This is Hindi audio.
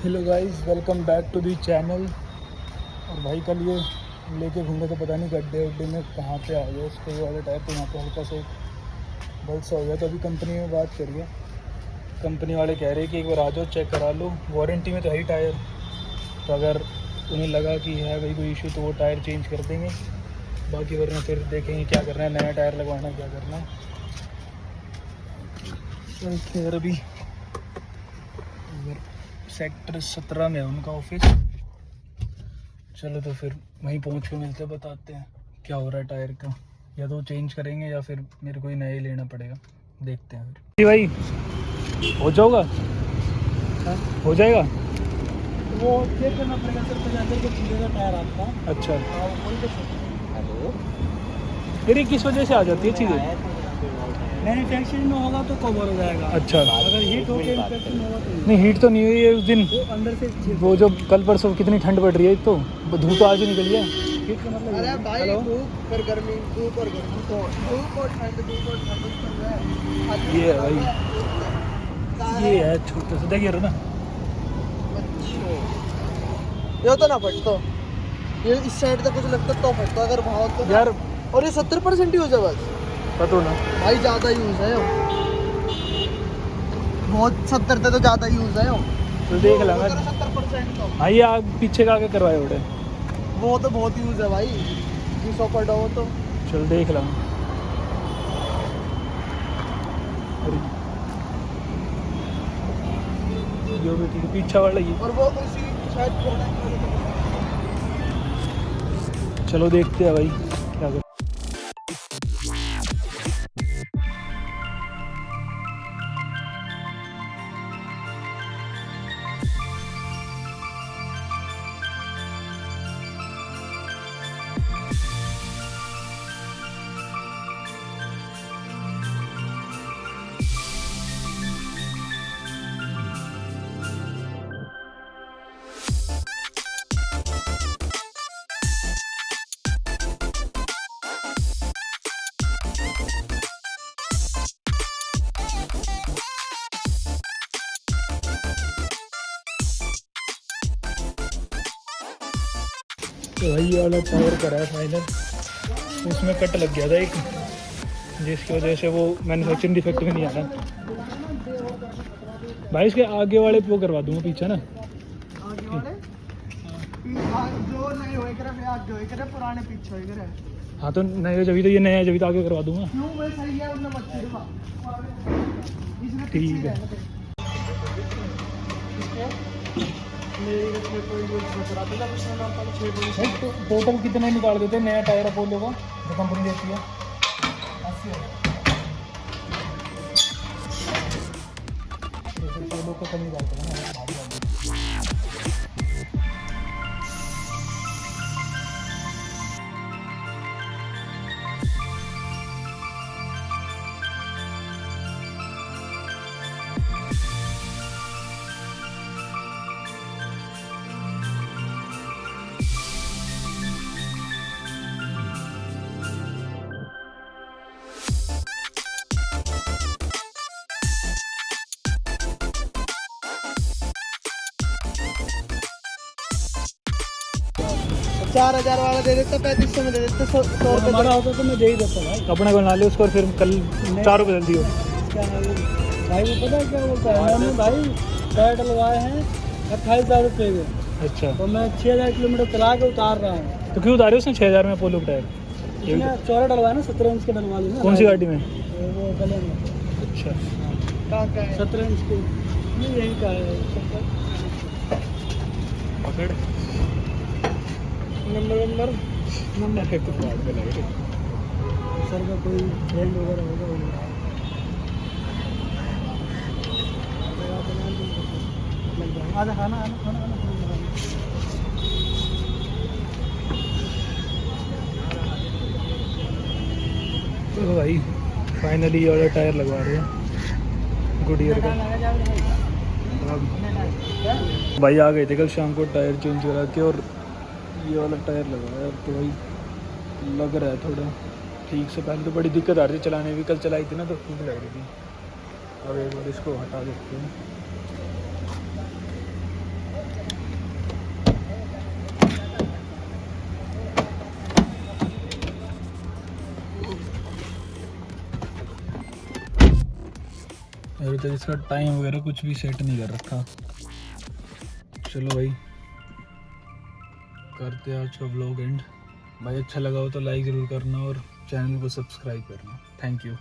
Hello guys, welcome back to the channel. और भाई कल ये लेके घूमे तो पता नहीं गड्ढे उड्ढे में कहाँ पे आ गया उसके ये वाले टायर, तो यहाँ पे हल्का से बल्ब सा हो गया। तो अभी कंपनी में बात करिए, कंपनी वाले कह रहे हैं कि एक बार आ जाओ चेक करा लो, वारंटी में तो है ही टायर। तो अगर उन्हें लगा कि है भाई कोई इशू तो वो टायर चेंज कर देंगे, बाकी वरना फिर देखेंगे क्या करना है, नया टायर लगवाना है क्या करना है। चल खैर अभी सेक्टर 17 में है उनका ऑफिस। चलो तो फिर वहीं पहुंच के मिलते हैं, बताते हैं क्या हो रहा है टायर का, या तो चेंज करेंगे या फिर मेरे को ही नया ही लेना पड़ेगा। देखते हैं फिर। भाई हो जाओगा, हो जाएगा वो चेक करना पड़ेगा सर, पहले अंदर के खुलेगा टायर आपका। अच्छा। हेलो, फिर ये किस वजह से आ जाती है चीज़ें? मैन्युफैक्चरिंग में होगा तो कवर हो जाएगा। अच्छा, अगर हीट होकर इन्फेक्शन होगा तो नहीं हीट तो नहीं हुई है उस दिन, वो अंदर से वो जो कल परसों कितनी ठंड पड़ रही है, तो धूप तो आज ही निकली है। हीट का मतलब अरे भाई हेलो? धूप और गर्मी, धूप और गर्मी, धूप और ठंड, धूप और ठंड। ये है भाई, ये है छोटा सा, देखिए ना। ये तो ना फटतो, ये इस साइड तक कुछ लगता तो फटतो, अगर भाव तो यार और ये 70% यूज है बस पता ना, भाई, ज़्यादा यूज है बहुत, 70 से तो ज़्यादा यूज है तो देख लेंगे। 70% तो हाँ ये आग पीछे का आगे करवाए उड़े, वो तो बहुत यूज है भाई, 200 पर डो तो। चल देख लेंगे। जो भी ठीक है, पीछा वाला ये। और वो उसी शायद चलो देखते हैं भाई क्या कर। तो भाई ये वाला टायर करा है फाइनल, उसमें कट लग गया था एक, जिसकी वजह से वो मैन्युफैक्चरिंग डिफेक्ट में नहीं आ रहा भाई। इसके आगे वाले वो करवा दूंगा, पीछे ना आगे वाले जो नए होए करे, आगे होए करे, पुराने पीछे होए करे। हाँ तो नए जभी तो ये नया है, जभी तो आगे करवा दूंगा। क्यों भाई, सही है उन्हें मत छिड़वा, इसमें ठीक है। टोटल कितने निकाल देते हैं नया टायर अपोलो का जो कंपनी देती है? 80 अपोलो का कम निकालते हैं ना। चार 4,000 वाला दे देता, 3500 में दे देते, 100 रुपये हमारा होता तो मैं दे ही देता भाई। अपने को ना ले उसको, और फिर कल 4 बदल दियो। क्या है वो? भाई वो पता है क्या बोलता है, मैंने भाई टायर डलवाए हैं 28,000 रुपये के, अच्छा, तो मैं 6,000 किलोमीटर चला के उतार रहा हूँ। तो क्यों उतारे उसने 6000 में अपोलो का टायर? इसने चौड़ा डलवाया ना, 17 इंच के डलवा ली ना। कौन सी गाड़ी में? वो गले में अच्छा, का है 17 इंच की, नहीं यही का है। पकड़ नंबर नंबर है तो फ्रॉड में लगे। सर का कोई फ्रेंड वगैरह होगा वो आधा खाना आना खाना आना। तो भाई फाइनली वाला टायर लगवा रहे हैं गुडियर का। भाई आ गए थे कल शाम को टायर चेंज करा के, और ये वाला टायर लगाया। तो भाई लग रहा है थोड़ा ठीक से। पहले तो बड़ी दिक्कत आ रही थी चलाने में, कल चलाई थी ना तो ठीक लग रही थी। अब एक बार इसको हटा देते हैं। अभी तक इसका टाइम वगैरह कुछ भी सेट नहीं कर रखा। चलो भाई करते हैं आज का व्लॉग एंड। भाई अच्छा लगा हो तो लाइक ज़रूर करना और चैनल को सब्सक्राइब करना। Thank you.